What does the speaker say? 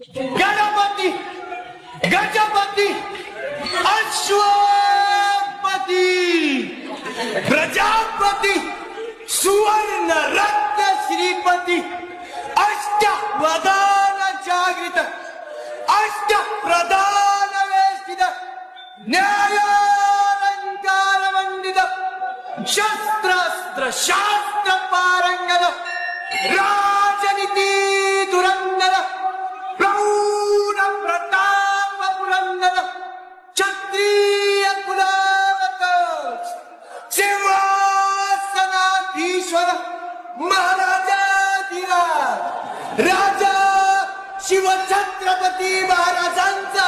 गणपती गजपती अश्वपती प्रजापती सुवर्ण रत्न श्रीपती अष्टवदान जागृत अष्ट प्रधान वेष्टित न्यायालंकार मंडित शस्त्रास्त्र शास्त्र पारंगत राजनीती धुरंधर प्रौढ प्रताप पुरंदर क्षत्रिय कुलावतंस सिंहासनाधीश्वर महाराजाधिराज राजा शिवछत्रपती महाराजांचा